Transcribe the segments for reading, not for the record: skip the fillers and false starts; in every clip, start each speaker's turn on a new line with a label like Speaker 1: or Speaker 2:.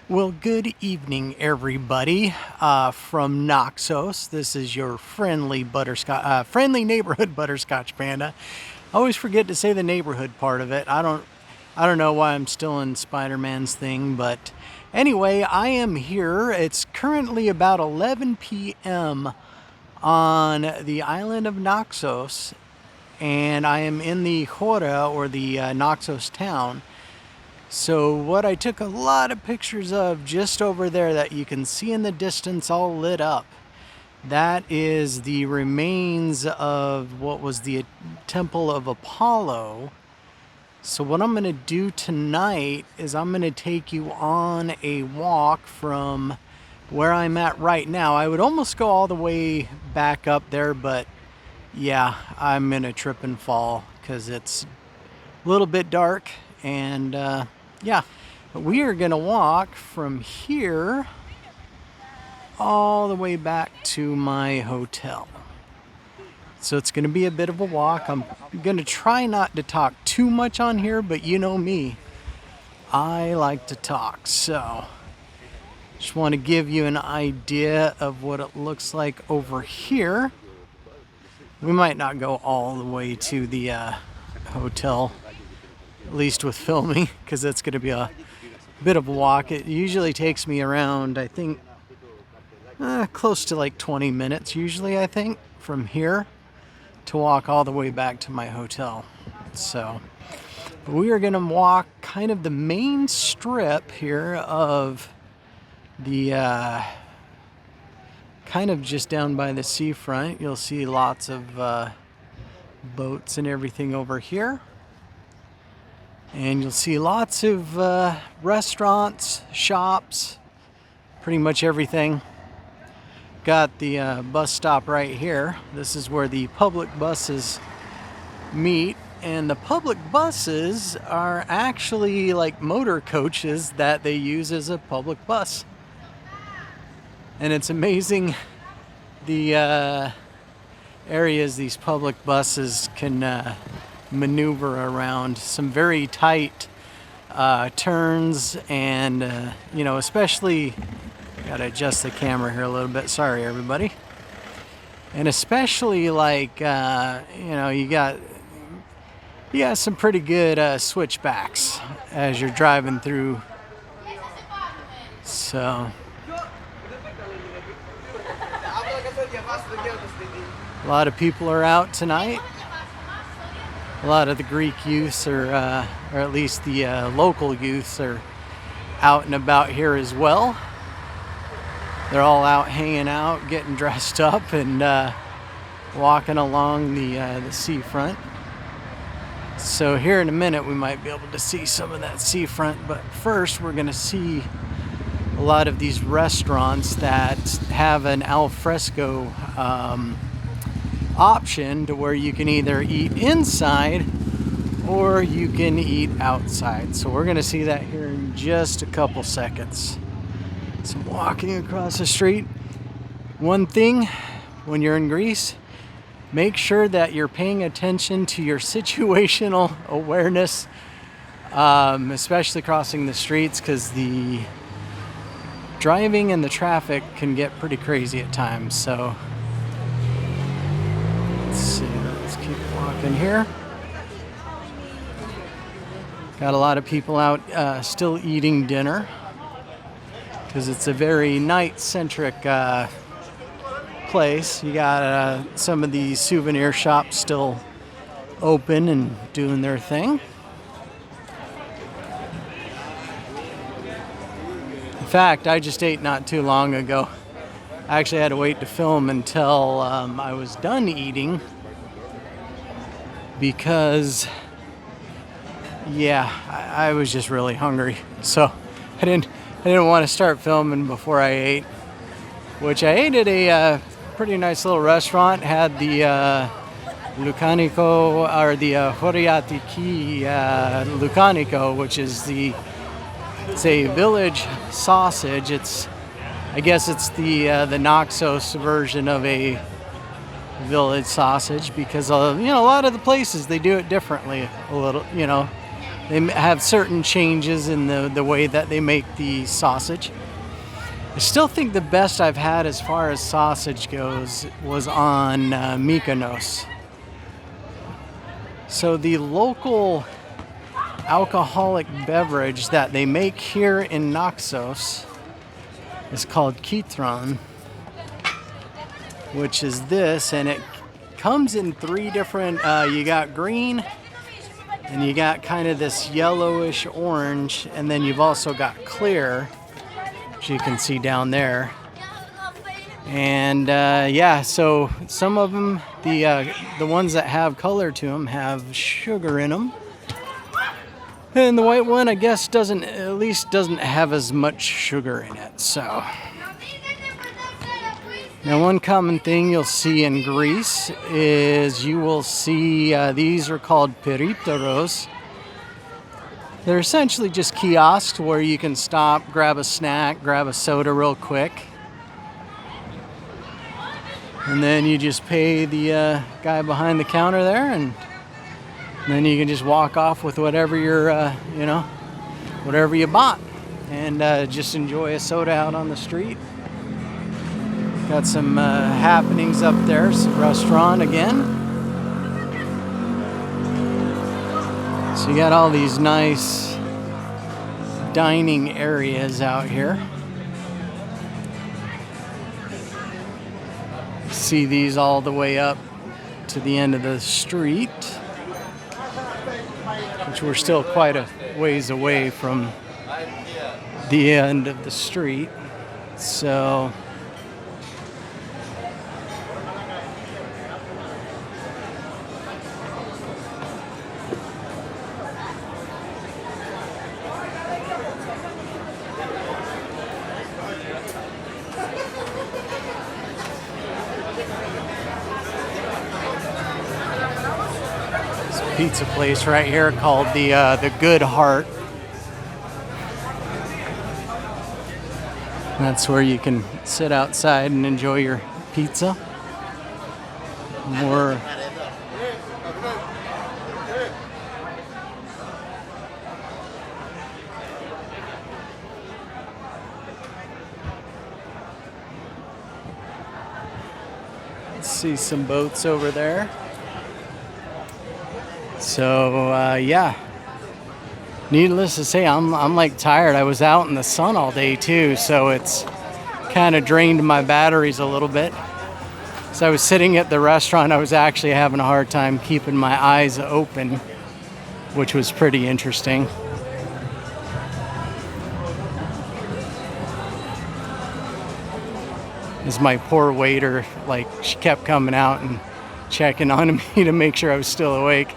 Speaker 1: Well, good evening, everybody. From Naxos, this is your friendly neighborhood butterscotch panda. I always forget to say the neighborhood part of it. I don't know why I'm still in Spider-Man's thing, but anyway, I am here. It's currently about 11 p.m. on the island of Naxos, and I am in the Chora, or the Naxos town. So what I took a lot of pictures of just over there that you can see in the distance all lit up, that is the remains of what was the Temple of Apollo. So what I'm going to do tonight is I'm going to take you on a walk from where I'm at right now. I would almost go all the way back up there, but yeah, I'm going to trip and fall because it's a little bit dark. And yeah, we are going to walk from here all the way back to my hotel. So it's going to be a bit of a walk. I'm going to try not to talk too much on here, but you know me, I like to talk. So just want to give you an idea of what it looks like over here. We might not go all the way to the hotel, at least with filming, because that's going to be a bit of a walk. It usually takes me around, I think, close to like 20 minutes usually, I think, from here to walk all the way back to my hotel. So we are going to walk kind of the main strip here of the kind of just down by the seafront. You'll see lots of boats and everything over here. And you'll see lots of restaurants, shops, pretty much everything. Got the bus stop right here. This is where the public buses meet. And the public buses are actually like motor coaches that they use as a public bus. And it's amazing the areas these public buses can maneuver around. Some very tight turns, and especially, gotta adjust the camera here a little bit, sorry everybody, and especially like you got some pretty good switchbacks as you're driving through. So a lot of people are out tonight. A lot of the Greek youths or at least the local youths are out and about here as well. They're all out hanging out, getting dressed up, and walking along the seafront. So here in a minute we might be able to see some of that seafront, but first we're going to see a lot of these restaurants that have an al fresco option to where you can either eat inside or you can eat outside. So we're going to see that here in just a couple seconds. So walking across the street. One thing when you're in Greece, make sure that you're paying attention to your situational awareness, especially crossing the streets, because the driving and the traffic can get pretty crazy at times. So let's keep walking here. Got a lot of people out still eating dinner because it's a very night-centric place. You got some of the souvenir shops still open and doing their thing. In fact, I just ate not too long ago. I actually had to wait to film until I was done eating because, I was just really hungry. So I didn't want to start filming before I ate, which I ate at a pretty nice little restaurant. Had the Lucanico, or the Horiatiki Lucanico, which is it's a village sausage. I guess it's the Naxos version of a village sausage, because a lot of the places they do it differently a little, They have certain changes in the way that they make the sausage. I still think the best I've had as far as sausage goes was on Mykonos. So the local alcoholic beverage that they make here in Naxos is called Kitron, which is this, and it comes in three different, you got green, and you got kind of this yellowish orange, and then you've also got clear, which you can see down there. And yeah, so some of them, the ones that have color to them have sugar in them. And the white one, I guess, doesn't have as much sugar in it. So now, one common thing you'll see in Greece is you will see these are called peripteros. They're essentially just kiosks where you can stop, grab a snack, grab a soda real quick, and then you just pay the guy behind the counter there, and then you can just walk off with whatever whatever you bought, and just enjoy a soda out on the street. Got some happenings up there. Some restaurant again. So you got all these nice dining areas out here. See these all the way up to the end of the street, which we're still quite a ways away from the end of the street. So pizza place right here called the Good Heart. That's where you can sit outside and enjoy your pizza. More see some boats over there. So yeah, needless to say, I'm like tired. I was out in the sun all day too, so it's kind of drained my batteries a little bit. So I was sitting at the restaurant. I was actually having a hard time keeping my eyes open, which was pretty interesting. As my poor waiter, like, she kept coming out and checking on me to make sure I was still awake.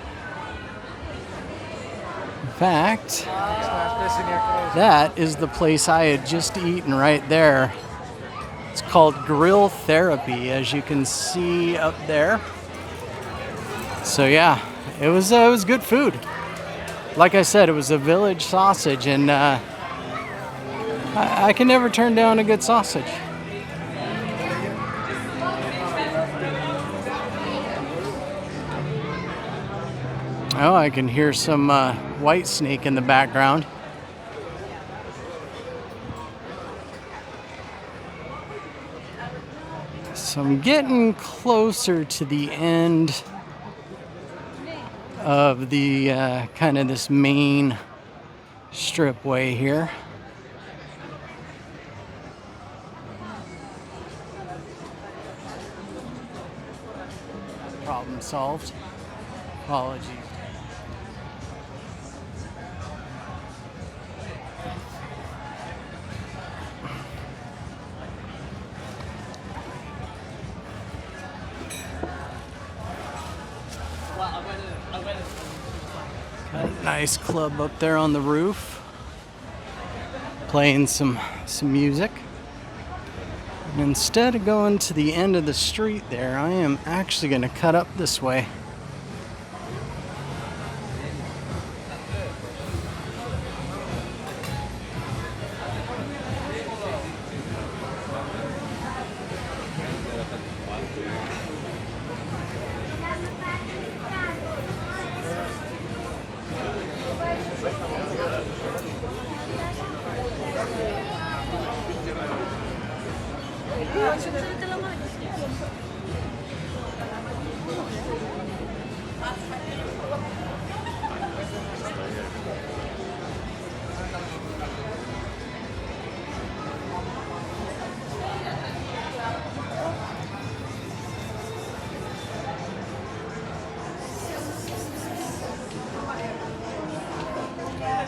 Speaker 1: In fact, that is the place I had just eaten right there. It's called Grill Therapy, as you can see up there. So yeah, it was good food. Like I said, it was a village sausage, and I can never turn down a good sausage. Oh, I can hear some white snake in the background. So I'm getting closer to the end of the kind of this main stripway here. Problem solved. Apologies. Got a nice club up there on the roof, playing some music. And instead of going to the end of the street there, I am actually going to cut up this way.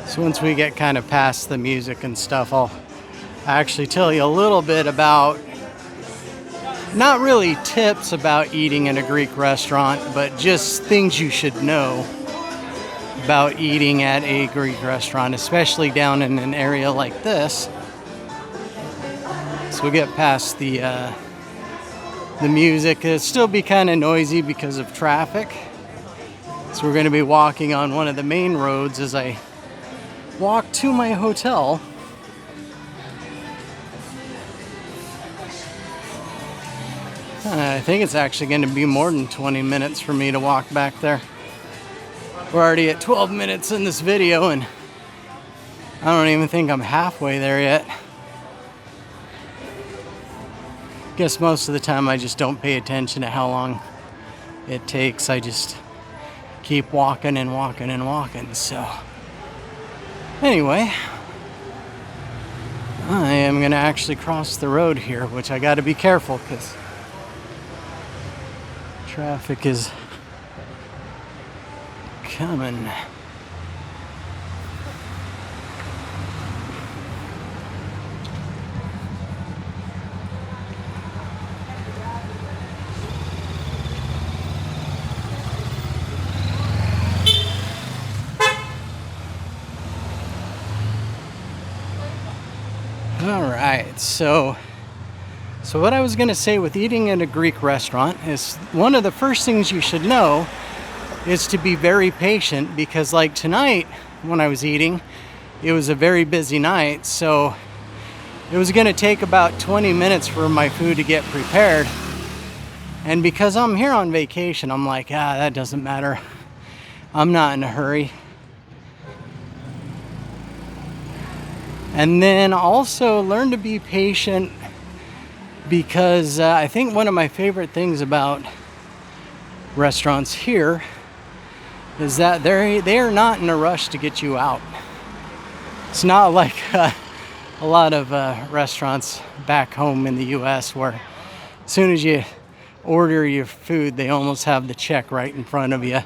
Speaker 1: So once we get kind of past the music and stuff, I'll actually tell you a little bit about, not really tips about eating in a Greek restaurant, but just things you should know about eating at a Greek restaurant, especially down in an area like this. So we get past the music. It'll still be kind of noisy because of traffic. So we're going to be walking on one of the main roads as I walk to my hotel. I think it's actually going to be more than 20 minutes for me to walk back there. We're already at 12 minutes in this video and I don't even think I'm halfway there yet. Guess most of the time I just don't pay attention to how long it takes. I just keep walking and walking and walking. So anyway, I am going to actually cross the road here, which I got to be careful because traffic is coming. All right, so what I was going to say with eating in a Greek restaurant is one of the first things you should know is to be very patient, because like tonight when I was eating, it was a very busy night, so it was going to take about 20 minutes for my food to get prepared. And because I'm here on vacation, I'm like, that doesn't matter. I'm not in a hurry. And then also learn to be patient, because I think one of my favorite things about restaurants here is that they are not in a rush to get you out. It's not like a lot of restaurants back home in the US where as soon as you order your food, they almost have the check right in front of you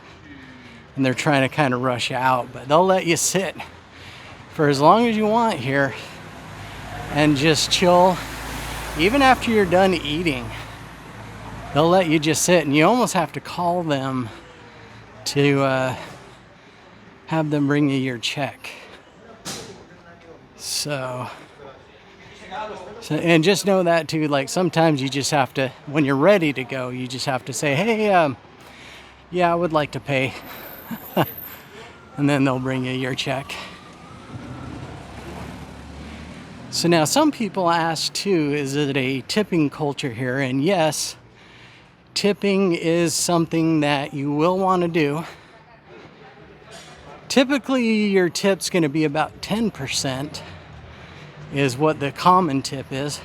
Speaker 1: and they're trying to kind of rush you out. But they'll let you sit for as long as you want here and just chill. Even after you're done eating, they'll let you just sit, and you almost have to call them to have them bring you your check. So and just know that too, like sometimes you just have to, when you're ready to go, you just have to say, hey, yeah, I would like to pay. And then they'll bring you your check. So now some people ask too, is it a tipping culture here? And yes, tipping is something that you will want to do. Typically your tip's going to be about 10% is what the common tip is.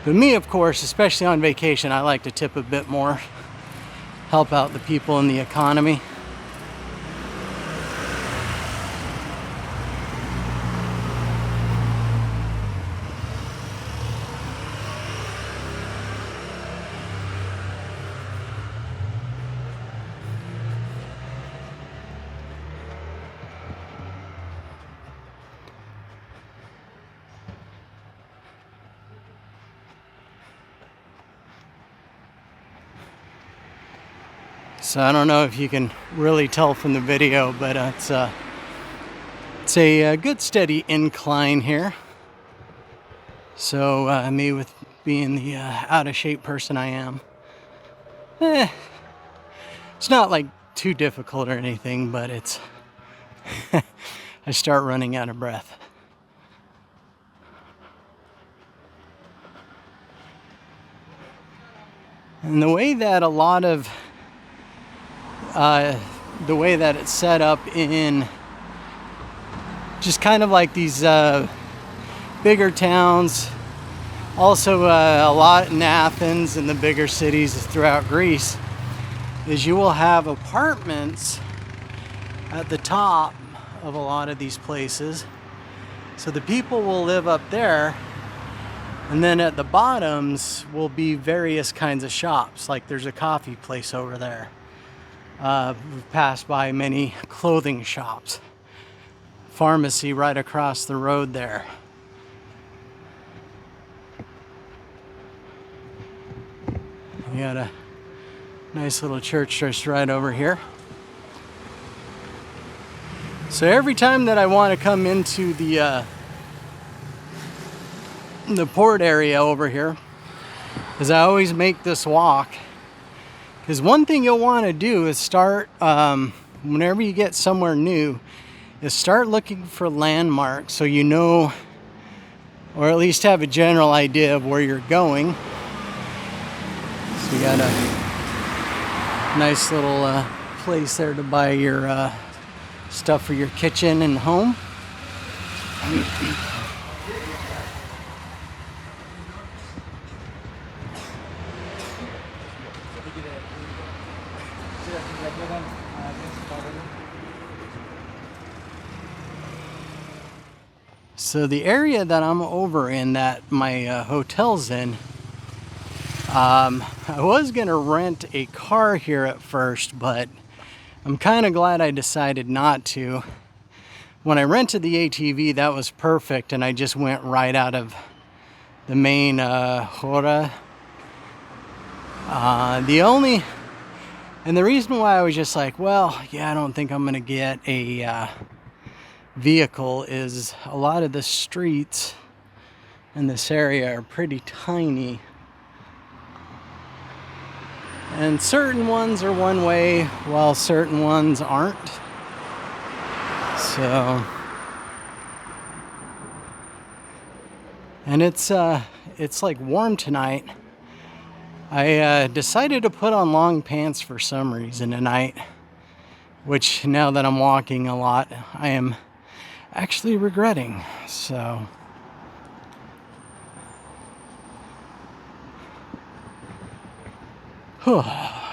Speaker 1: But me, of course, especially on vacation, I like to tip a bit more, help out the people in the economy. So I don't know if you can really tell from the video, but it's a good steady incline here. So me with being the out of shape person I am, it's not like too difficult or anything, but it's I start running out of breath. And the way that a lot of the way that it's set up in just kind of like these bigger towns, Also, a lot in Athens and the bigger cities throughout Greece is you will have apartments at the top of a lot of these places. So the people will live up there, and then at the bottoms will be various kinds of shops. Like there's a coffee place over there. We've passed by many clothing shops. Pharmacy right across the road there. We got a nice little church just right over here. So every time that I want to come into the port area over here, is I always make this walk. Because one thing you'll want to do is start, whenever you get somewhere new, is start looking for landmarks so you know, or at least have a general idea of where you're going. So you got a nice little place there to buy your stuff for your kitchen and home. So the area that I'm over in, that my hotel's in, I was gonna rent a car here at first, but I'm kind of glad I decided not to. When I rented the ATV, that was perfect, and I just went right out of the main Hora. The reason why I was just like, well, yeah, I don't think I'm gonna get a vehicle is a lot of the streets in this area are pretty tiny. And certain ones are one way, while certain ones aren't. So, and it's like warm tonight. I decided to put on long pants for some reason tonight, which now that I'm walking a lot, I am actually regretting. So,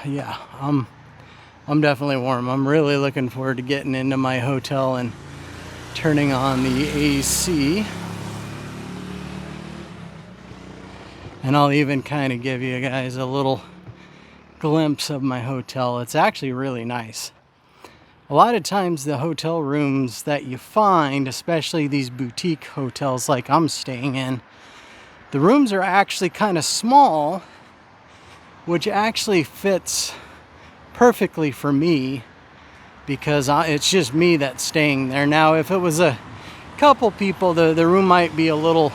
Speaker 1: yeah, I'm definitely warm. I'm really looking forward to getting into my hotel and turning on the AC. And I'll even kind of give you guys a little glimpse of my hotel. It's actually really nice. A lot of times the hotel rooms that you find, especially these boutique hotels like I'm staying in, the rooms are actually kind of small, which actually fits perfectly for me because it's just me that's staying there. Now, if it was a couple people, the room might be a little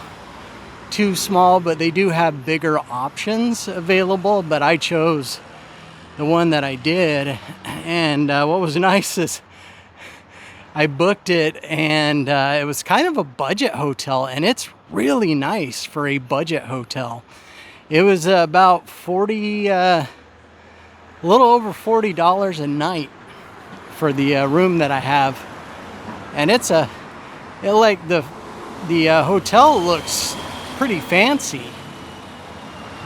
Speaker 1: too small, but they do have bigger options available. But I chose the one that I did, and what was nice is I booked it, and it was kind of a budget hotel, and it's really nice for a budget hotel. It was about a little over $40 a night for the room that I have, and the hotel looks pretty fancy,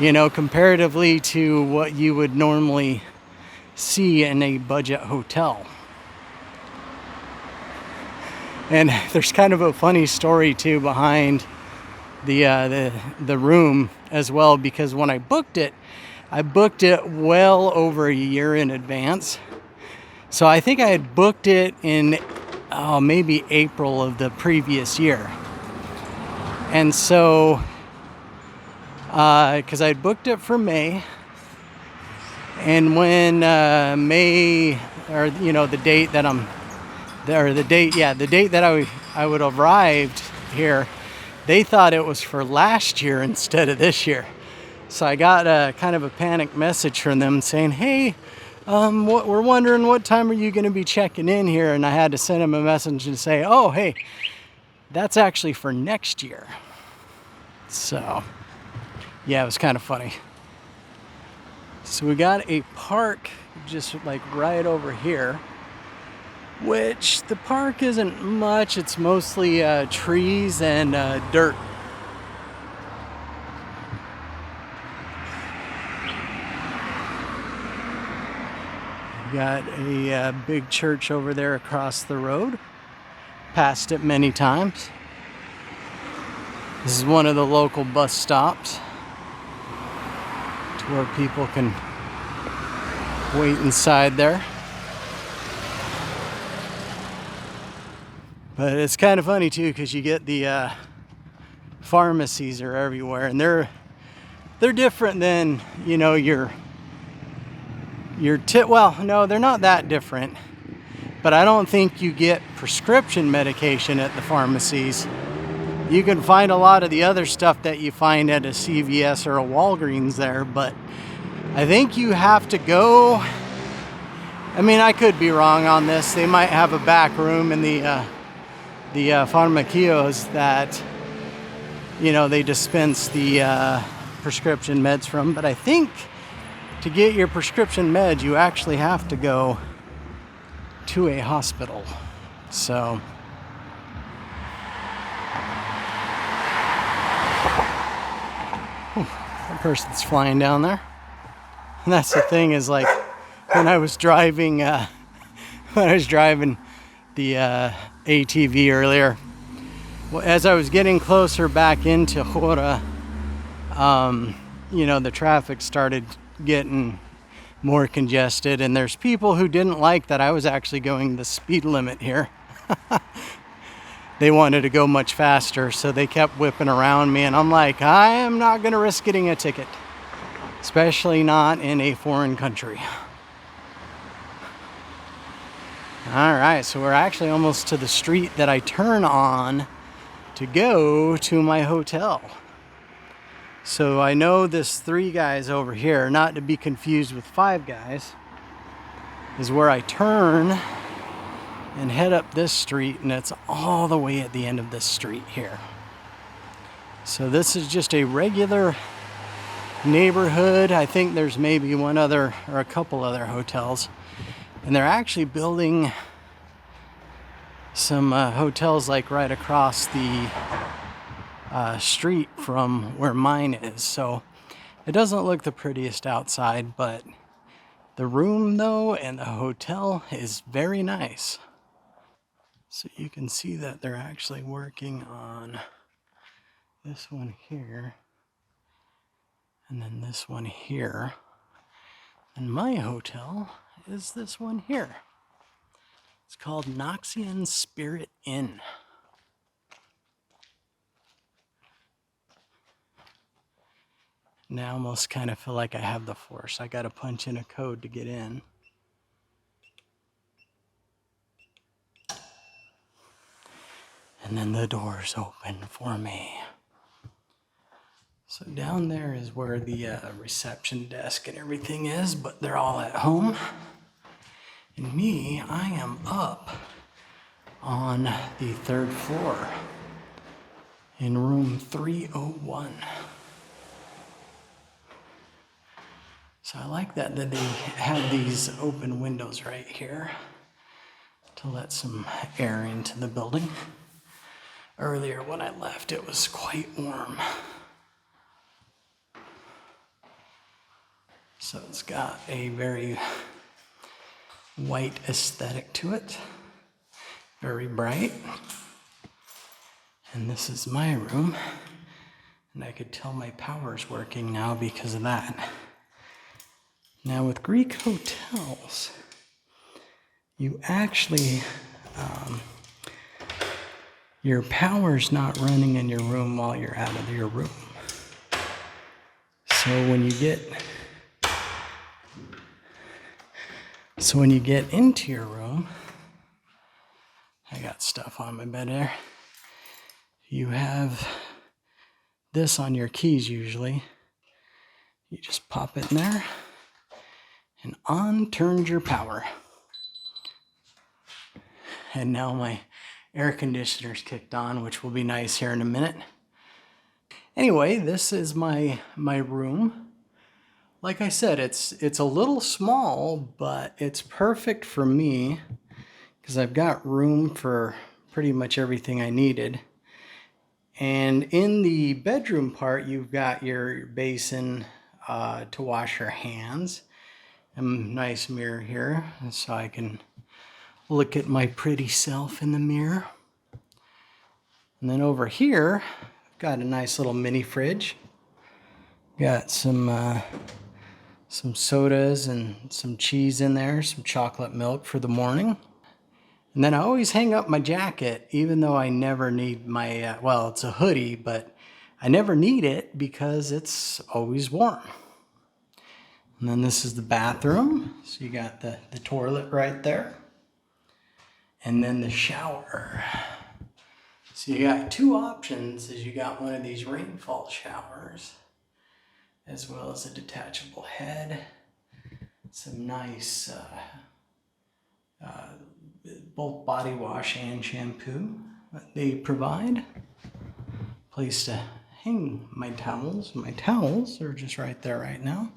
Speaker 1: you know, comparatively to what you would normally see in a budget hotel. And there's kind of a funny story too behind the room as well, because when I booked it well over a year in advance. So I think I had booked it in maybe April of the previous year. And so, because I had booked it for May, and when May, or you know, the date that I would have arrived here, they thought it was for last year instead of this year. So I got a kind of a panic message from them saying, hey, we're wondering what time are you going to be checking in here? And I had to send them a message and say, oh, hey, that's actually for next year. So, yeah, it was kind of funny. So we got a park just like right over here, which the park isn't much. It's mostly trees and dirt. Got a big church over there across the road. Passed it many times. This is one of the local bus stops to where people can wait inside there. But it's kind of funny too, because you get the pharmacies are everywhere, and they're different than, you know, your well, no, they're not that different, but I don't think you get prescription medication at the pharmacies. You can find a lot of the other stuff that you find at a CVS or a Walgreens there, but I think you have to go. I mean, I could be wrong on this. They might have a back room in the pharmacios that, you know, they dispense the prescription meds from, but I think to get your prescription meds, you actually have to go to a hospital. So that person's flying down there. And that's the thing, is like when I was driving the ATV earlier, as I was getting closer back into Chunga, you know, the traffic started getting more congested, and there's people who didn't like that I was actually going the speed limit here. They wanted to go much faster, so they kept whipping around me, and I'm like, I am not going to risk getting a ticket, especially not in a foreign country. All right, so we're actually almost to the street that I turn on to go to my hotel. So I know this 3 Guys over here, not to be confused with 5 Guys, is where I turn and head up this street, and it's all the way at the end of this street here. So this is just a regular neighborhood. I think there's maybe one other or a couple other hotels, and they're actually building some hotels like right across the street from where mine is. So it doesn't look the prettiest outside, but the room though and the hotel is very nice. So you can see that they're actually working on this one here and then this one here, and my hotel is this one here. It's called Naxos Spirit Inn. Now I almost kind of feel like I have the force. I gotta punch in a code to get in. And then the doors open for me. So down there is where the reception desk and everything is, but they're all at home. And me, I am up on the 3rd floor in room 301. So I like that they have these open windows right here to let some air into the building. Earlier when I left, it was quite warm. So it's got a very white aesthetic to it, very bright. And this is my room, and I could tell my power's working now because of that. Now with Greek hotels, you actually, your power's not running in your room while you're out of your room. So when you get into your room, I got stuff on my bed there. You have this on your keys usually. You just pop it in there and on turns your power. And now my air conditioner's kicked on, which will be nice here in a minute. Anyway, this is my room. Like I said, it's a little small, but it's perfect for me because I've got room for pretty much everything I needed. And in the bedroom part, you've got your basin to wash your hands. a nice mirror here so I can look at my pretty self in the mirror. And then over here, I've got a nice little mini fridge. Got some sodas and some cheese in there, some chocolate milk for the morning. And then I always hang up my jacket, even though I never need my, well, it's a hoodie, but I never need it because it's always warm. And then this is the bathroom. So you got the toilet right there. And then the shower. So you got two options, is you got one of these rainfall showers, as well as a detachable head. Some nice both body wash and shampoo that they provide. Place to hang my towels. My towels are just right there right now.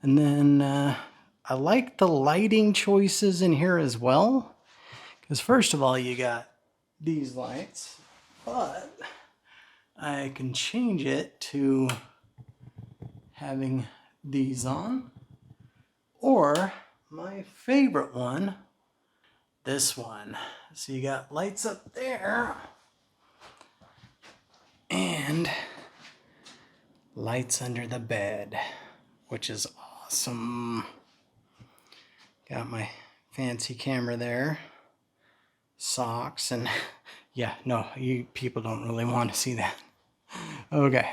Speaker 1: And then I like the lighting choices in here as well. Because first of all, you got these lights, but I can change it to having these on. Or my favorite one, this one. So you got lights up there and lights under the bed, which is awesome. Got my fancy camera there, socks, and yeah, no, you people don't really want to see that. Okay.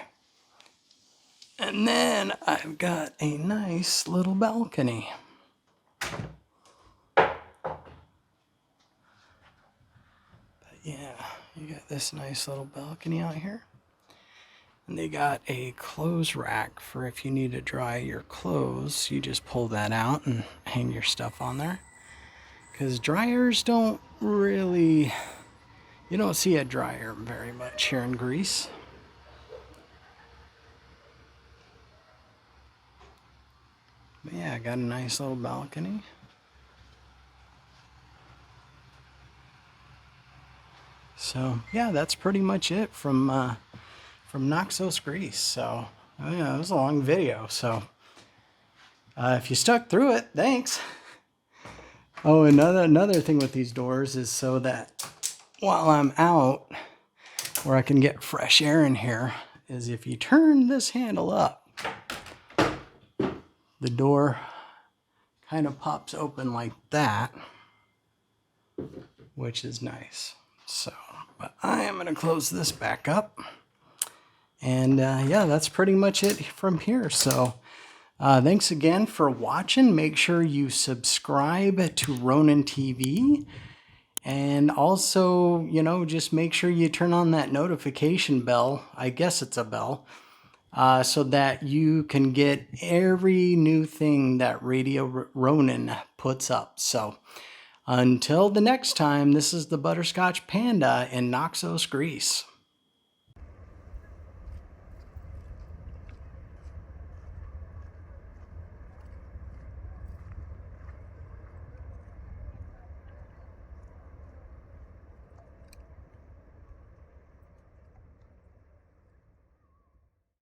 Speaker 1: And then I've got a nice little balcony. But yeah, you got this nice little balcony out here. And they got a clothes rack for if you need to dry your clothes. You just pull that out and hang your stuff on there. Because dryers don't really, you don't see a dryer very much here in Greece. But yeah, I got a nice little balcony. So yeah, that's pretty much it from Naxos, Greece. So yeah, it was a long video. So if you stuck through it, thanks. Oh, another thing with these doors is so that while I'm out, where I can get fresh air in here, is if you turn this handle up, the door kind of pops open like that, which is nice. So, but I am going to close this back up. And yeah, that's pretty much it from here. So thanks again for watching. Make sure you subscribe to Ronin TV. And also, you know, just make sure you turn on that notification bell. I guess it's a bell. So that you can get every new thing that Radio Ronin puts up. So until the next time, this is the Butterscotch Panda in Naxos, Greece.